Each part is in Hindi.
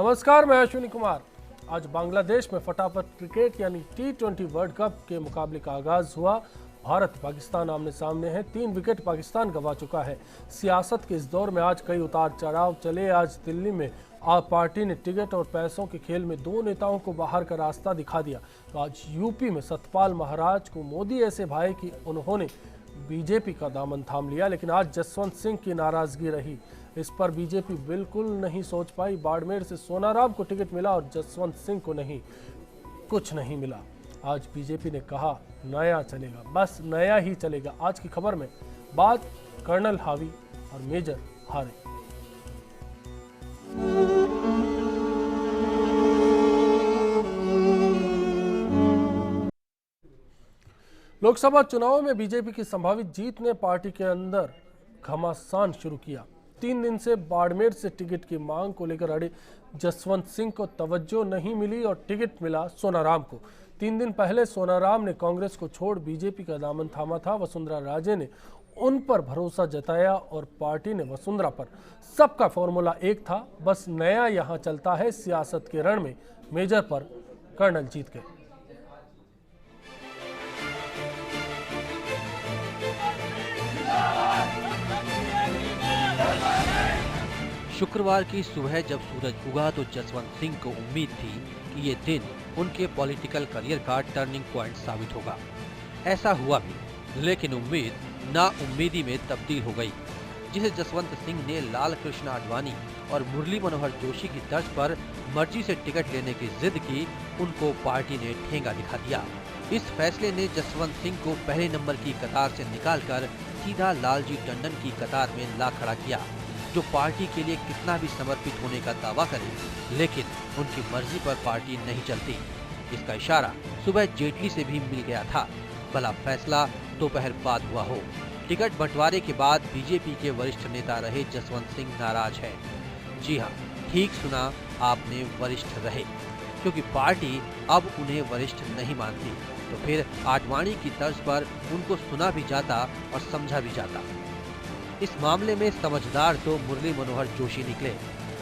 नमस्कार, मैं अश्विनी कुमार। आज बांग्लादेश में फटाफट क्रिकेट यानी T20 वर्ल्ड कप के मुकाबले का आगाज हुआ। भारत पाकिस्तान आमने सामने है। 3 विकेट पाकिस्तान गंवा चुका है। सियासत के इस दौर में आज कई उतार चढ़ाव चले। आज दिल्ली में आप पार्टी ने टिकट और पैसों के खेल में 2 नेताओं को बाहर का रास्ता दिखा दिया। तो आज यूपी में सतपाल महाराज को मोदी ऐसे भाई कि उन्होंने बीजेपी का दामन थाम लिया। लेकिन आज जसवंत सिंह की नाराजगी रही। इस पर बीजेपी बिल्कुल नहीं सोच पाई। बाड़मेर से सोनाराम को टिकट मिला और जसवंत सिंह को नहीं, कुछ नहीं मिला। आज बीजेपी ने कहा नया चलेगा, बस नया ही चलेगा। आज की खबर में बात कर्नल हावी और मेजर हारे। लोकसभा चुनाव में बीजेपी की संभावित जीत ने पार्टी के अंदर घमासान शुरू किया। 3 दिन से बाड़मेर से टिकट की मांग को लेकर अड़े जसवंत सिंह को तवज्जो नहीं मिली और टिकट मिला सोनाराम को। 3 दिन पहले सोनाराम ने कांग्रेस को छोड़ बीजेपी का दामन थामा था। वसुंधरा राजे ने उन पर भरोसा जताया और पार्टी ने वसुंधरा पर। सबका फॉर्मूला एक था, बस नया यहां चलता है। सियासत के रण में मेजर पर कर्नल जीत गए। शुक्रवार की सुबह जब सूरज उगा तो जसवंत सिंह को उम्मीद थी कि ये दिन उनके पॉलिटिकल करियर का टर्निंग पॉइंट साबित होगा। ऐसा हुआ भी, लेकिन उम्मीद नाउम्मीदी में तब्दील हो गई। जिसे जसवंत सिंह ने लाल कृष्ण आडवाणी और मुरली मनोहर जोशी की तर्ज पर मर्जी से टिकट लेने की जिद की, उनको पार्टी ने ठेंगा दिखा दिया। इस फैसले ने जसवंत सिंह को पहले नंबर की कतार से निकालकर सीधा लालजी टंडन की कतार में ला खड़ा किया, जो पार्टी के लिए कितना भी समर्पित होने का दावा करे, लेकिन उनकी मर्जी पर पार्टी नहीं चलती। इसका इशारा सुबह जेटली से भी मिल गया था। भला फैसला दोपहर बाद हुआ हो। टिकट बंटवारे के बाद बीजेपी के वरिष्ठ नेता रहे जसवंत सिंह नाराज है। जी हाँ, ठीक सुना आपने, वरिष्ठ रहे, क्योंकि पार्टी अब उन्हें वरिष्ठ नहीं मानती। तो फिर आडवाणी की तर्ज पर उनको सुना भी जाता और समझा भी जाता। इस मामले में समझदार तो मुरली मनोहर जोशी निकले,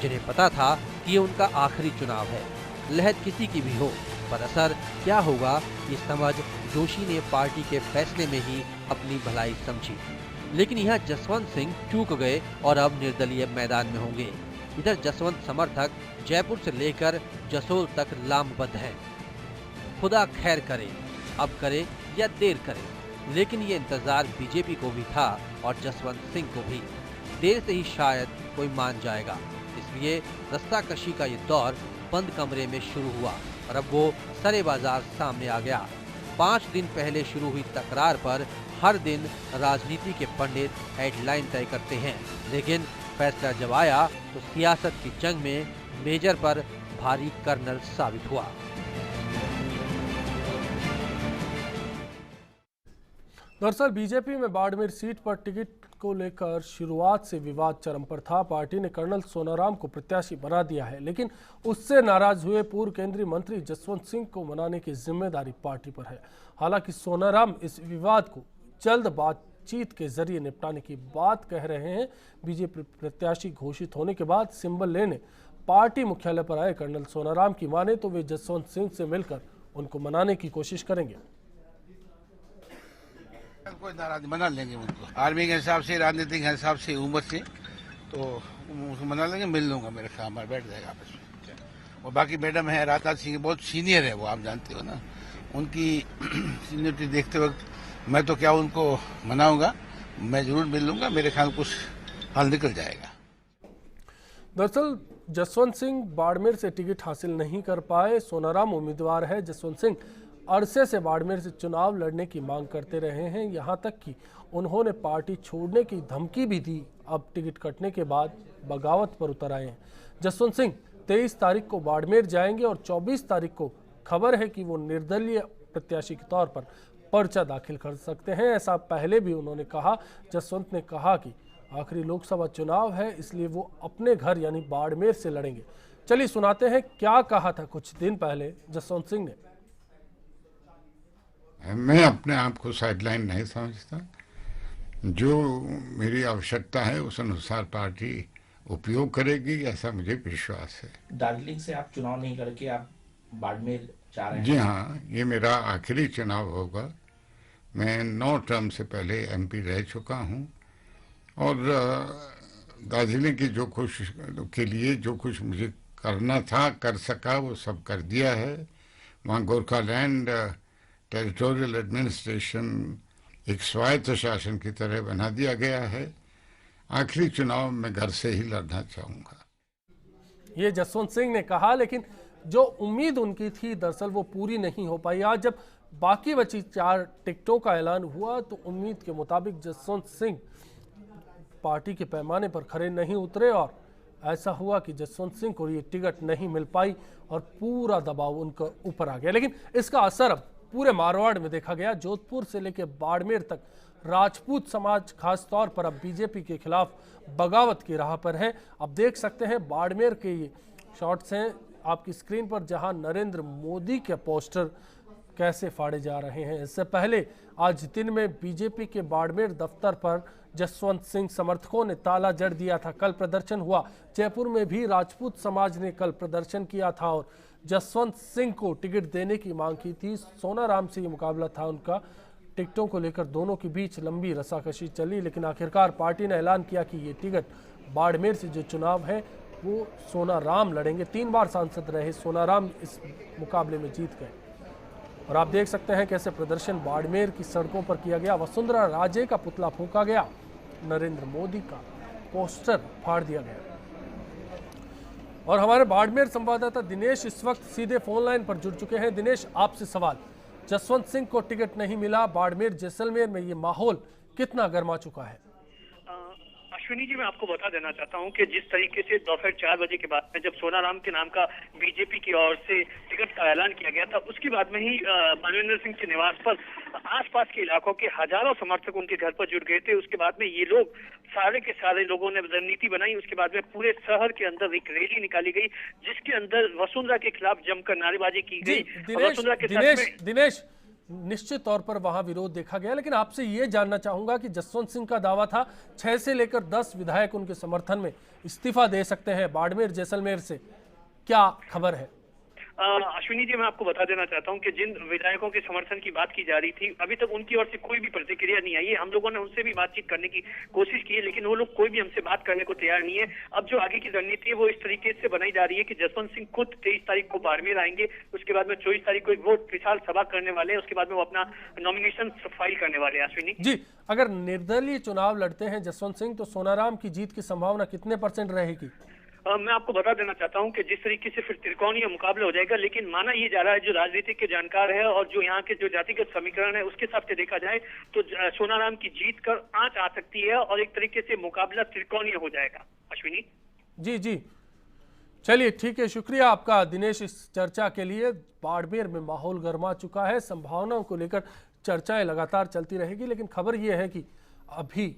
जिन्हें पता था कि ये उनका आखिरी चुनाव है। लहर किसी की भी हो, पर असर क्या होगा ये समझ जोशी ने पार्टी के फैसले में ही अपनी भलाई समझी। लेकिन यहाँ जसवंत सिंह चूक गए और अब निर्दलीय मैदान में होंगे। इधर जसवंत समर्थक जयपुर से लेकर जसोल तक लामबद्ध हैं। खुदा खैर करे, अब करे या देर करे, लेकिन ये इंतजार बीजेपी को भी था और जसवंत सिंह को भी। देर से ही शायद कोई मान जाएगा, इसलिए रस्साकशी का ये दौर बंद कमरे में शुरू हुआ और अब वो सरे बाजार सामने आ गया। 5 दिन पहले शुरू हुई तकरार पर हर दिन राजनीति के पंडित हेडलाइन तय करते हैं, लेकिन फैसला जब आया तो सियासत की जंग में मेजर पर भारी कर्नल साबित हुआ। दरअसल बीजेपी में बाड़मेर सीट पर टिकट को लेकर शुरुआत से विवाद चरम पर था। पार्टी ने कर्नल सोनाराम को प्रत्याशी बना दिया है, लेकिन उससे नाराज हुए पूर्व केंद्रीय मंत्री जसवंत सिंह को मनाने की जिम्मेदारी पार्टी पर है। हालांकि सोनाराम इस विवाद को जल्द बातचीत के जरिए निपटाने की बात कह रहे हैं। बीजेपी प्रत्याशी घोषित होने के बाद सिंबल लेने पार्टी मुख्यालय पर आए कर्नल सोनाराम की माने तो वे जसवंत सिंह से मिलकर उनको मनाने की कोशिश करेंगे। कोई नाराज मना लेंगे उनको, आर्मी के हिसाब से, राजनीतिक के हिसाब से, उम्र से, तो उसको मना लेंगे। मिल लूंगा, मेरे सामने बैठ जाएगा आपस में। और बाकी मैडम है राजनाथ सिंह, बहुत सीनियर है वो, आप जानते हो ना। उनकी सीनियरिटी देखते वक्त मैं तो क्या उनको मनाऊंगा, मैं जरूर मिल लूंगा। मेरे ख्याल कुछ हल निकल जाएगा। दरअसल जसवंत सिंह बाड़मेर से टिकट हासिल नहीं कर पाए। सोनाराम उम्मीदवार है। जसवंत सिंह अरसे से बाड़मेर से चुनाव लड़ने की मांग करते रहे हैं। यहां तक कि उन्होंने पार्टी छोड़ने की धमकी भी दी। अब टिकट कटने के बाद बगावत पर उतर आए हैं। जसवंत सिंह 23 तारीख को बाड़मेर जाएंगे और 24 तारीख को खबर है कि वो निर्दलीय प्रत्याशी के तौर पर पर्चा दाखिल कर सकते हैं। ऐसा पहले भी उन्होंने कहा। जसवंत ने कहा कि आखिरी लोकसभा चुनाव है, इसलिए वो अपने घर यानी बाड़मेर से लड़ेंगे। चलिए सुनाते हैं क्या कहा था कुछ दिन पहले जसवंत सिंह ने। मैं अपने आप को साइडलाइन नहीं समझता। जो मेरी आवश्यकता है उस अनुसार पार्टी उपयोग करेगी, ऐसा मुझे विश्वास है। दार्जिलिंग से आप चुनाव नहीं लड़के आप बाड़मेर जा रहे हैं। जी हाँ, ये मेरा आखिरी चुनाव होगा। मैं 9 टर्म से पहले एमपी रह चुका हूँ और दार्जिलिंग की जो कुछ के लिए जो कुछ मुझे करना था, कर सका, वो सब कर दिया है। वहाँ गोरखालैंड टेरिटोरियल एडमिनिस्ट्रेशन एक स्वायत्त शासन की तरह बना दिया गया है। आखिरी चुनाव मैं घर से ही लड़ना चाहूँगा। ये जसवंत सिंह ने कहा, लेकिन जो उम्मीद उनकी थी दरअसल वो पूरी नहीं हो पाई। आज जब बाकी बची 4 टिकटों का ऐलान हुआ तो उम्मीद के मुताबिक जसवंत सिंह पार्टी के पैमाने पर खरे नहीं उतरे और ऐसा हुआ कि जसवंत सिंह को ये टिकट नहीं मिल पाई और पूरा दबाव उनके ऊपर आ गया। लेकिन इसका असर अब पूरे मारवाड़ में देखा गया। जोधपुर से लेकर बाड़मेर तक राजपूत समाज खास तौर पर अब बीजेपी के खिलाफ बगावत की राह पर है। अब देख सकते हैं बाड़मेर के ये शॉट्स हैं आपकी स्क्रीन पर, जहां नरेंद्र मोदी के पोस्टर कैसे फाड़े जा रहे हैं। इससे पहले आज दिन में बीजेपी के बाड़मेर दफ्तर पर जसवंत सिंह समर्थकों ने ताला जड़ दिया था। कल प्रदर्शन हुआ। जयपुर में भी राजपूत समाज ने कल प्रदर्शन किया था और जसवंत सिंह को टिकट देने की मांग की थी। सोनाराम से ये मुकाबला था उनका। टिकटों को लेकर दोनों के बीच लंबी रसाकशी चली, लेकिन आखिरकार पार्टी ने ऐलान किया कि ये टिकट बाड़मेर से जो चुनाव है वो सोनाराम लड़ेंगे। 3 बार सांसद रहे सोनाराम इस मुकाबले में जीत गए। और आप देख सकते हैं कैसे प्रदर्शन बाड़मेर की सड़कों पर किया गया। वसुंधरा राजे का पुतला फूंका गया, नरेंद्र मोदी का पोस्टर फाड़ दिया गया। और हमारे बाड़मेर संवाददाता दिनेश इस वक्त सीधे फोन लाइन पर जुड़ चुके हैं। दिनेश, आपसे सवाल, जसवंत सिंह को टिकट नहीं मिला, बाड़मेर जैसलमेर में ये माहौल कितना गर्मा चुका है? अश्विनी जी, मैं आपको बता देना चाहता हूं कि जिस तरीके से दोपहर 4 बजे के बाद में जब सोनाराम के नाम का बीजेपी की ओर से टिकट का ऐलान किया गया था, उसके बाद में ही मनविंदर सिंह के निवास पर आसपास के इलाकों के हजारों समर्थक उनके घर पर जुट गए थे। उसके बाद में ये लोग सारे के सारे लोगों ने रणनीति बनाई। उसके बाद में पूरे शहर के अंदर एक रैली निकाली गई जिसके अंदर वसुंधरा के खिलाफ जमकर नारेबाजी की गई। वसुंधरा के दिनेश, निश्चित तौर पर वहां विरोध देखा गया, लेकिन आपसे ये जानना चाहूंगा कि जसवंत सिंह का दावा था 6 से लेकर 10 विधायक उनके समर्थन में इस्तीफा दे सकते हैं बाड़मेर जैसलमेर से, क्या खबर है? अश्विनी जी, मैं आपको बता देना चाहता हूं कि जिन विधायकों के समर्थन की बात की जा रही थी, अभी तक उनकी ओर से कोई भी प्रतिक्रिया नहीं आई है। हम लोगों ने उनसे भी बातचीत करने की कोशिश की है, लेकिन वो लोग कोई भी हमसे बात करने को तैयार नहीं है। अब जो आगे की रणनीति है वो इस तरीके से बनाई जा रही है कि जसवंत सिंह खुद 23 तारीख को बाड़मेर आएंगे, उसके बाद में 24 तारीख को एक वोट विशाल सभा करने वाले हैं, उसके बाद में वो अपना नॉमिनेशन फाइल करने वाले हैं। अश्विनी जी, अगर निर्दलीय चुनाव लड़ते हैं जसवंत सिंह तो सोनाराम की जीत की संभावना कितने % रहेगी? मैं आपको बता देना चाहता हूं कि जिस तरीके से फिर त्रिकोणीय मुकाबला हो जाएगा, लेकिन माना ये जा रहा है, जो राजनीतिक के जानकार है और जो यहाँ के जो जातिगत समीकरण है उसके हिसाब से देखा जाए तो सोनाराम की जीत कर आंच आ सकती है और एक तरीके से मुकाबला त्रिकोणीय हो जाएगा। अश्विनी जी, चलिए ठीक है, शुक्रिया आपका दिनेश इस चर्चा के लिए। बाड़मेर में माहौल गर्मा चुका है, संभावनाओं को लेकर चर्चाएं लगातार चलती रहेगी, लेकिन खबर यह है कि अभी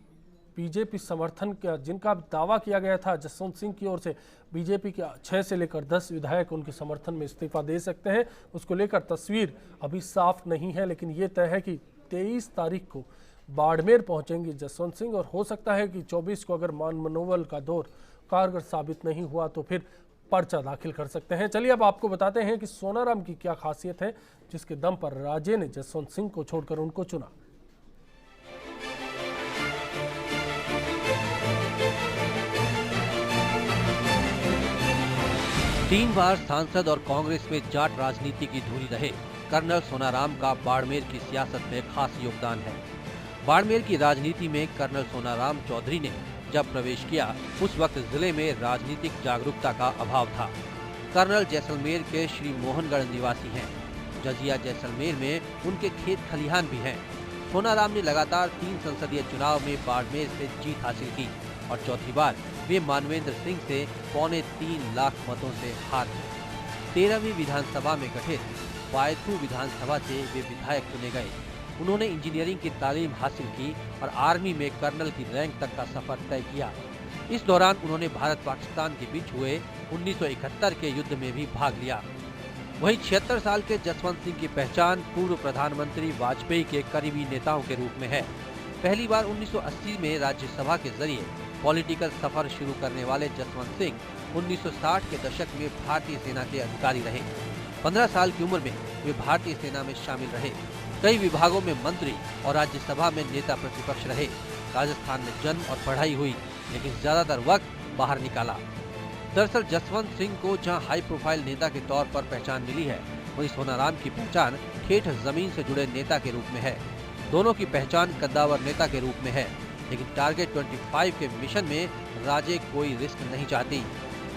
बीजेपी समर्थन का जिनका दावा किया गया था जसवंत सिंह की ओर से, बीजेपी के 6 से लेकर 10 विधायक उनके समर्थन में इस्तीफा दे सकते हैं, उसको लेकर तस्वीर अभी साफ नहीं है। लेकिन ये तय है कि 23 तारीख को बाड़मेर पहुंचेंगे जसवंत सिंह और हो सकता है कि 24 को अगर मान मनोबल का दौर कारगर साबित नहीं हुआ तो फिर पर्चा दाखिल कर सकते हैं। चलिए अब आपको बताते हैं कि सोनाराम की क्या खासियत है जिसके दम पर राजे ने जसवंत सिंह को छोड़कर उनको चुना। 3 बार सांसद और कांग्रेस में जाट राजनीति की धुरी रहे कर्नल सोनाराम का बाड़मेर की सियासत में खास योगदान है। बाड़मेर की राजनीति में कर्नल सोनाराम चौधरी ने जब प्रवेश किया उस वक्त जिले में राजनीतिक जागरूकता का अभाव था। कर्नल जैसलमेर के श्री मोहनगढ़ निवासी हैं। जजिया जैसलमेर में उनके खेत खलिहान भी हैं। सोनाराम ने लगातार 3 संसदीय चुनाव में बाड़मेर से जीत हासिल की और चौथी बार वे मानवेंद्र सिंह से 3.25 लाख मतों से हार गए। 13वीं विधानसभा में गठित वायथू विधानसभा से वे विधायक चुने गए। उन्होंने इंजीनियरिंग की तालीम हासिल की और आर्मी में कर्नल की रैंक तक का सफर तय किया। इस दौरान उन्होंने भारत पाकिस्तान के बीच हुए 1971 के युद्ध में भी भाग लिया। वहीं 76 साल के जसवंत सिंह की पहचान पूर्व प्रधानमंत्री वाजपेयी के करीबी नेताओं के रूप में है। पहली बार 1980 में राज्यसभा के जरिए पॉलिटिकल सफर शुरू करने वाले जसवंत सिंह 1960 के दशक में भारतीय सेना के अधिकारी रहे। 15 साल की उम्र में वे भारतीय सेना में शामिल रहे। कई विभागों में मंत्री और राज्यसभा में नेता प्रतिपक्ष रहे। राजस्थान में जन्म और पढ़ाई हुई, लेकिन ज्यादातर वक्त बाहर निकाला। दरअसल जसवंत सिंह को जहां हाई प्रोफाइल नेता के तौर पर पहचान मिली है, वहीं सोनाराम की पहचान ठेठ जमीन से जुड़े नेता के रूप में है। दोनों की पहचान कद्दावर नेता के रूप में है, लेकिन टारगेट 25 के मिशन में राजे कोई रिस्क नहीं चाहती।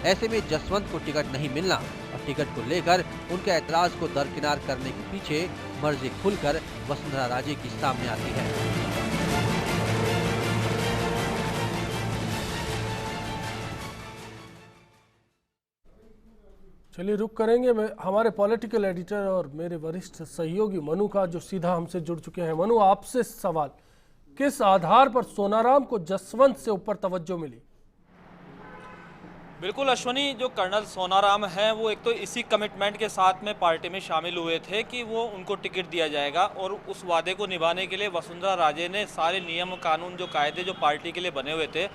ऐसे में जसवंत को टिकट नहीं मिलना और टिकट को लेकर उनके ऐतराज को दरकिनार करने के पीछे मर्जी खुलकर वसुंधरा राजे की सामने आती है। चलिए रुक करेंगे हमारे पॉलिटिकल एडिटर और मेरे वरिष्ठ सहयोगी मनु का, जो सीधा हमसे जुड़ चुके हैं। मनु, आपसे सवाल, किस आधार पर सोनाराम को जसवंत से ऊपर तवज्जो मिली? बिल्कुल अश्वनी, जो कर्नल सोनाराम हैं वो एक तो इसी कमिटमेंट के साथ में पार्टी में शामिल हुए थे कि वो उनको टिकट दिया जाएगा, और उस वादे को निभाने के लिए वसुंधरा राजे ने सारे नियम कानून जो कायदे जो पार्टी के लिए बने हुए थे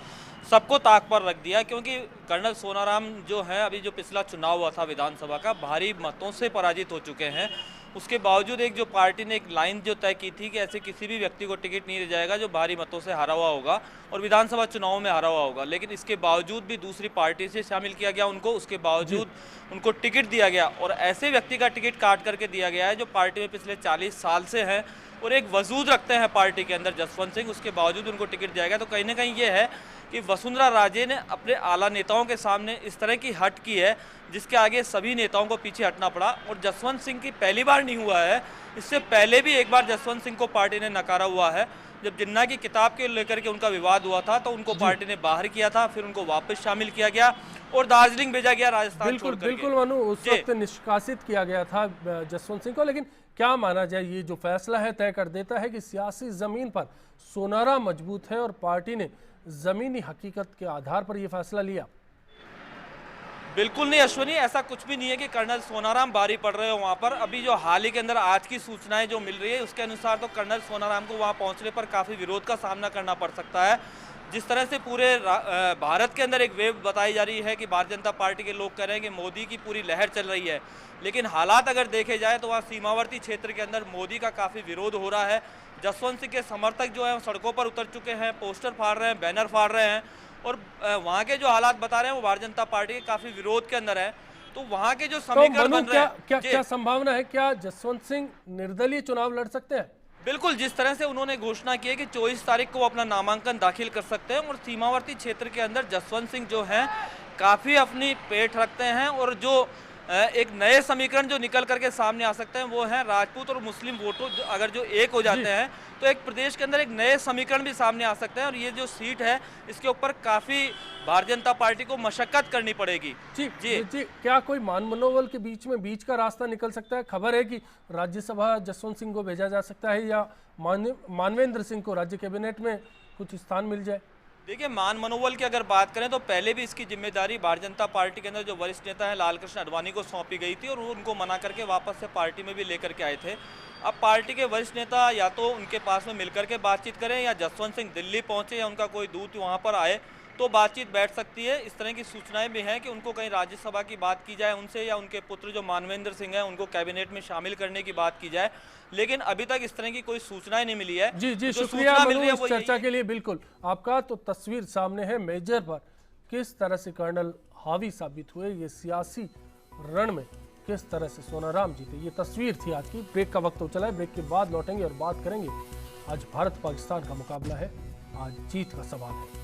सबको ताक पर रख दिया। क्योंकि कर्नल सोनाराम जो है, अभी जो पिछला चुनाव हुआ था विधानसभा का, भारी मतों से पराजित हो चुके हैं। उसके बावजूद एक जो पार्टी ने एक लाइन जो तय की थी कि ऐसे किसी भी व्यक्ति को टिकट नहीं दिया जाएगा जो भारी मतों से हारा हुआ होगा और विधानसभा चुनाव में हारा हुआ होगा, लेकिन इसके बावजूद भी दूसरी पार्टी से शामिल किया गया उनको, उसके बावजूद उनको टिकट दिया गया। और ऐसे व्यक्ति का टिकट काट करके दिया गया है जो पार्टी में पिछले 40 साल से हैं और एक वजूद रखते हैं पार्टी के अंदर, जसवंत सिंह, उसके बावजूद उनको टिकट दिया गया। तो कहीं ना कहीं ये है कि वसुंधरा राजे ने अपने आला नेताओं के सामने इस तरह की हट की है जिसके आगे सभी नेताओं को पीछे हटना पड़ा। और जसवंत सिंह की पहली बार नहीं हुआ है, इससे पहले भी एक बार जसवंत सिंह को पार्टी ने नकारा हुआ है। जब जिन्ना की किताब के लेकर के उनका विवाद हुआ था तो उनको पार्टी ने बाहर किया था, फिर उनको वापस शामिल किया गया और दार्जिलिंग भेजा गया, राजस्थान छोड़ करके। बिल्कुल मनु, उस वक्त निष्कासित किया गया था जसवंत सिंह को। लेकिन क्या माना जाए, ये जो फैसला है तय कर देता है कि सियासी जमीन पर सोनाराम मजबूत है और पार्टी ने जमीनी हकीकत के आधार पर यह फैसला लिया? बिल्कुल नहीं अश्वनी, ऐसा कुछ भी नहीं है कि कर्नल सोनाराम भारी पड़ रहे हो वहाँ पर। अभी जो हाल ही के अंदर आज की सूचनाएं जो मिल रही है उसके अनुसार तो कर्नल सोनाराम को वहाँ पहुँचने पर काफ़ी विरोध का सामना करना पड़ सकता है। जिस तरह से पूरे भारत के अंदर एक वेव बताई जा रही है कि भारतीय जनता पार्टी के लोग कह रहे हैं कि मोदी की पूरी लहर चल रही है, लेकिन हालात अगर देखे जाए तो वहाँ सीमावर्ती क्षेत्र के अंदर मोदी का काफ़ी विरोध हो रहा है। जसवंत सिंह के समर्थक जो हैं सड़कों पर उतर चुके हैं, पोस्टर फाड़ रहे हैं, बैनर फाड़ रहे हैं, और वहाँ के जो हालात बता रहे हैं वो भारतीय जनता पार्टी के काफ़ी विरोध के अंदर है। तो वहाँ के जो समीकरण बन रहे हैं, क्या संभावना है, क्या जसवंत सिंह निर्दलीय चुनाव लड़ सकते हैं? बिल्कुल, जिस तरह से उन्होंने घोषणा की है कि 24 तारीख को वो अपना नामांकन दाखिल कर सकते हैं, और सीमावर्ती क्षेत्र के अंदर जसवंत सिंह जो हैं काफ़ी अपनी पेठ रखते हैं, और जो एक नए समीकरण जो निकल करके सामने आ सकते हैं वो है राजपूत और मुस्लिम वोटों अगर जो एक हो जाते हैं तो एक प्रदेश के अंदर एक नए समीकरण भी सामने आ सकते हैं। और ये जो सीट है इसके ऊपर काफ़ी भारतीय जनता पार्टी को मशक्कत करनी पड़ेगी। जी, क्या कोई मान मनोबल के बीच का रास्ता निकल सकता है? खबर है कि राज्यसभा जसवंत सिंह को भेजा जा सकता है या मानवेंद्र सिंह को राज्य कैबिनेट में कुछ स्थान मिल जाए। देखिए, मान मनोबल की अगर बात करें तो पहले भी इसकी जिम्मेदारी भारतीय जनता पार्टी के अंदर जो वरिष्ठ नेता है लाल कृष्ण आडवाणी को सौंपी गई थी, और वो उनको मना करके वापस से पार्टी में भी लेकर के आए थे। अब पार्टी के वरिष्ठ नेता या तो उनके पास में मिलकर के बातचीत करें या जसवंत सिंह दिल्ली पहुंचे या उनका कोई दूत वहां पर आए तो बातचीत बैठ सकती है। इस तरह की सूचनाएं भी हैं कि उनको कहीं राज्यसभा की बात की जाए उनसे, या उनके पुत्र जो मानवेंद्र सिंह हैं उनको कैबिनेट में शामिल करने की बात की जाए, लेकिन अभी तक इस तरह की कोई सूचनाएं नहीं मिली है। जी, शुक्रिया मनु इस चर्चा के लिए। बिल्कुल आपका तो तस्वीर सामने है मेजर पर किस तरह से कर्नल हावी साबित हुए, ये सियासी रण में किस तरह से सोनाराम जीते, ये तस्वीर थी आज की। ब्रेक का वक्त हो चला है, ब्रेक के बाद लौटेंगे और बात करेंगे। आज भारत पाकिस्तान का मुकाबला है, आज जीत का सवाल है।